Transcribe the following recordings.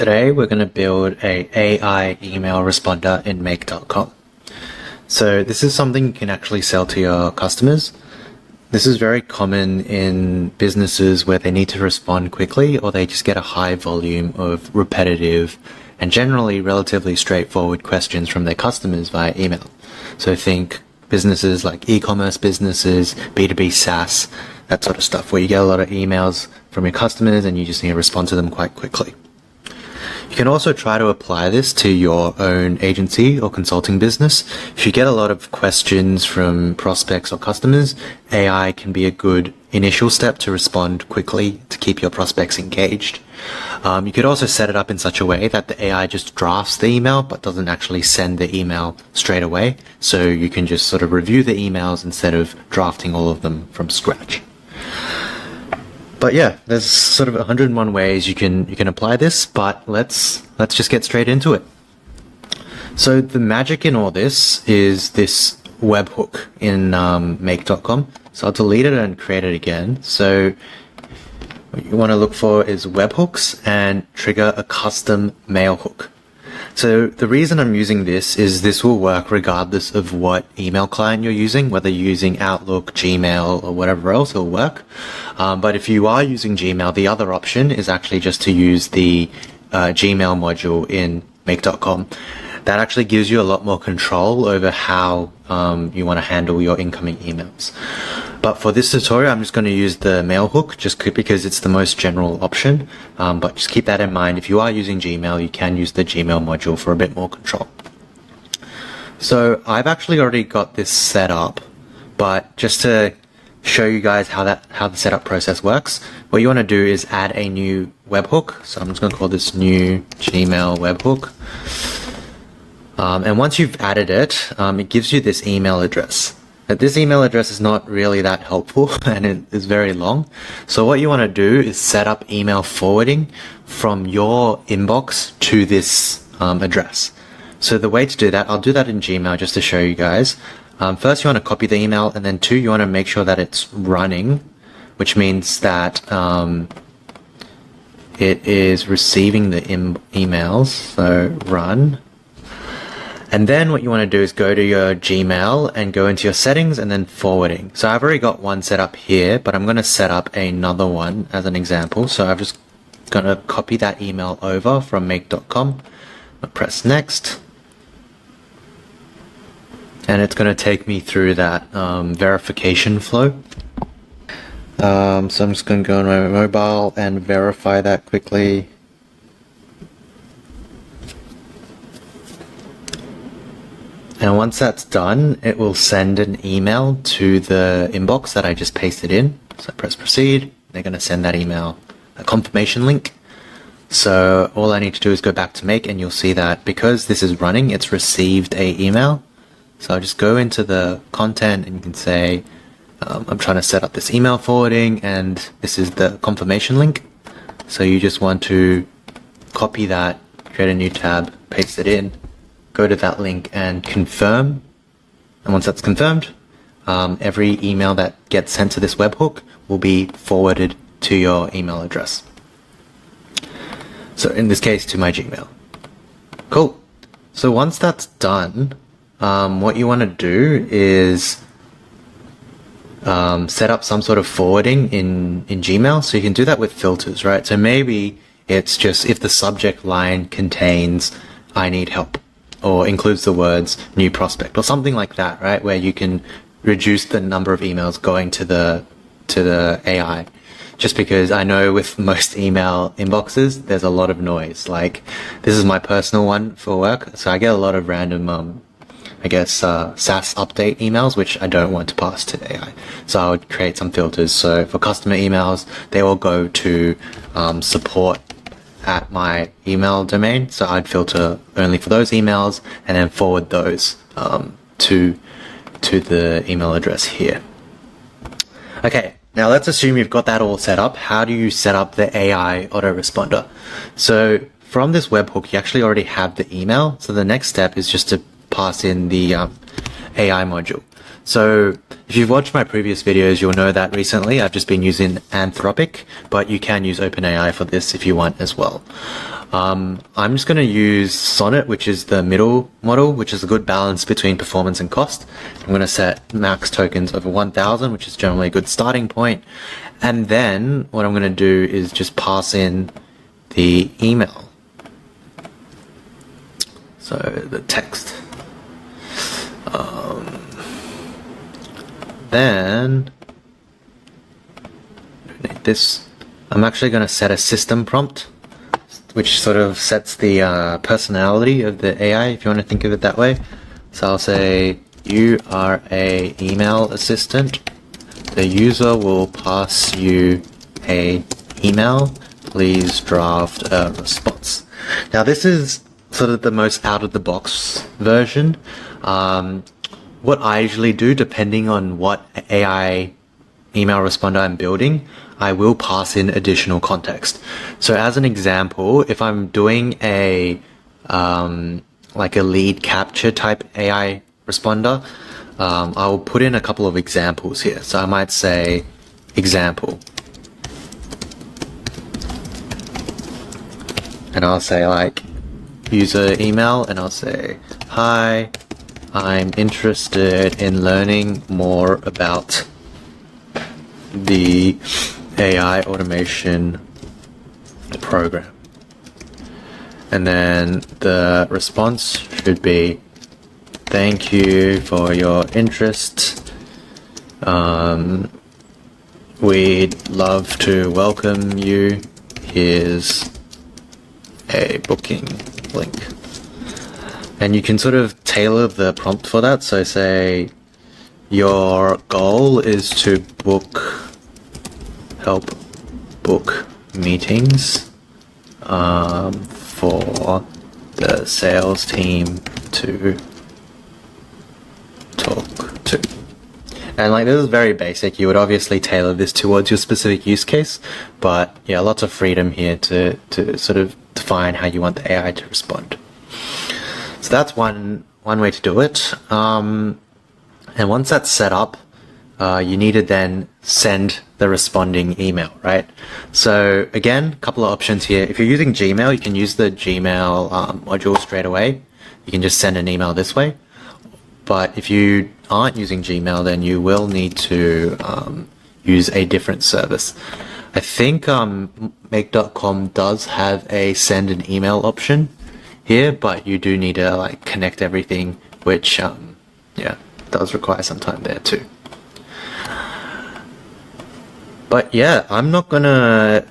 Today we're going to build a AI email responder in make.com. So this is something you can actually sell to your customers. This is very common in businesses where they need to respond quickly or they just get a high volume of repetitive and generally relatively straightforward questions from their customers via email. So think businesses like e-commerce businesses, B2B SaaS, that sort of stuff, where you get a lot of emails from your customers and you just need to respond to them quite quickly. You can also try to apply this to your own agency or consulting business. If you get a lot of questions from prospects or customers, AI can be a good initial step to respond quickly to keep your prospects engaged. You could also set it up in such a way that the AI just drafts the email but doesn't actually send the email straight away. So you can just sort of review the emails instead of drafting all of them from scratch. But yeah, there's sort of 101 ways you can apply this, but let's just get straight into it. So the magic in all this is this webhook in make.com. So I'll delete it and create it again. So what you want to look for is webhooks and trigger a custom mail hook. So the reason I'm using this is this will work regardless of what email client you're using, whether you're using Outlook, Gmail, or whatever else, it'll work. But if you are using Gmail, the other option is actually just to use the Gmail module in make.com. That actually gives you a lot more control over how you want to handle your incoming emails. But for this tutorial, I'm just going to use the mail hook just because it's the most general option. But just keep that in mind. If you are using Gmail, you can use the Gmail module for a bit more control. So I've actually already got this set up, but just to show you guys how the setup process works, what you want to do is add a new webhook. So I'm just going to call this new Gmail webhook. And once you've added it, it gives you this email address. Now, this email address is not really that helpful and it is very long. So what you want to do is set up email forwarding from your inbox to this address. So the way to do that, I'll do that in Gmail just to show you guys. First, you want to copy the email, and then two, you want to make sure that it's running, which means that it is receiving the emails. So run. And then what you want to do is go to your Gmail and go into your settings and then forwarding. So I've already got one set up here, but I'm going to set up another one as an example. So I'm just going to copy that email over from make.com. I'll press next. And it's going to take me through that verification flow. So I'm just going to go on my mobile and verify that quickly. And once that's done, it will send an email to the inbox that I just pasted in. So I press proceed. They're going to send that email, a confirmation link. So all I need to do is go back to make, and you'll see that because this is running, it's received a email. So I'll just go into the content and you can say, I'm trying to set up this email forwarding, and this is the confirmation link. So you just want to copy that, create a new tab, paste it in, go to that link and confirm. And once that's confirmed, every email that gets sent to this webhook will be forwarded to your email address. So in this case, to my Gmail. Cool. So once that's done, what you want to do is set up some sort of forwarding in Gmail. So you can do that with filters, right? So maybe it's just if the subject line contains "I need help," or includes the words "new prospect," or something like that, right? Where you can reduce the number of emails going to the AI. Just because I know with most email inboxes, there's a lot of noise. Like this is my personal one for work, so I get a lot of random, SaaS update emails, which I don't want to pass to AI. So I would create some filters. So for customer emails, they will go to support at my email domain. So I'd filter only for those emails and then forward those to the email address here. Okay, now let's assume you've got that all set up. How do you set up the AI autoresponder? So from this webhook, you actually already have the email. So the next step is just to pass in the AI module. So if you've watched my previous videos, you'll know that recently I've just been using Anthropic, but you can use OpenAI for this if you want as well. I'm just going to use Sonnet, which is the middle model, which is a good balance between performance and cost. I'm going to set max tokens over 1,000, which is generally a good starting point. And then what I'm going to do is just pass in the email. So the text. Then this, I'm actually going to set a system prompt, which sort of sets the personality of the AI, if you want to think of it that way. So I'll say, you are a email assistant. The user will pass you a email. Please draft a response. Now this is sort of the most out of the box version. What I usually do, depending on what AI email responder I'm building, I will pass in additional context. So as an example, if I'm doing a like a lead capture type AI responder, I'll put in a couple of examples here. So I might say example, and I'll say like user email, and I'll say, hi, I'm interested in learning more about the AI automation program. And then the response should be, thank you for your interest. We'd love to welcome you. Here's a booking link. And you can sort of tailor the prompt for that. So say, your goal is to help book meetings for the sales team to talk to. And like, this is very basic. You would obviously tailor this towards your specific use case, but yeah, lots of freedom here to sort of define how you want the AI to respond. So that's one way to do it. And once that's set up, you need to then send the responding email, right? So again, a couple of options here. If you're using Gmail, you can use the Gmail module straight away. You can just send an email this way. But if you aren't using Gmail, then you will need to use a different service. I think Make.com does have a send an email option here, but you do need to like connect everything, which yeah, does require some time there too. But yeah, I'm not gonna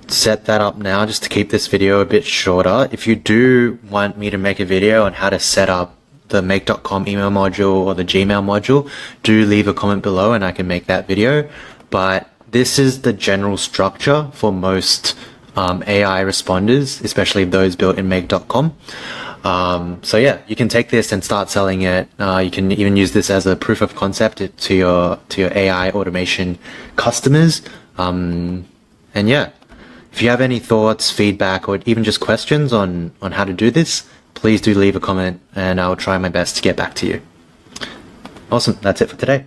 set that up now just to keep this video a bit shorter. If you do want me to make a video on how to set up the Make.com email module or the Gmail module, do leave a comment below and I can make that video. But this is the general structure for most AI responders, especially those built in Make.com. So yeah, you can take this and start selling it. You can even use this as a proof of concept to your AI automation customers. And yeah, if you have any thoughts, feedback, or even just questions on how to do this, please do leave a comment and I'll try my best to get back to you. Awesome. That's it for today.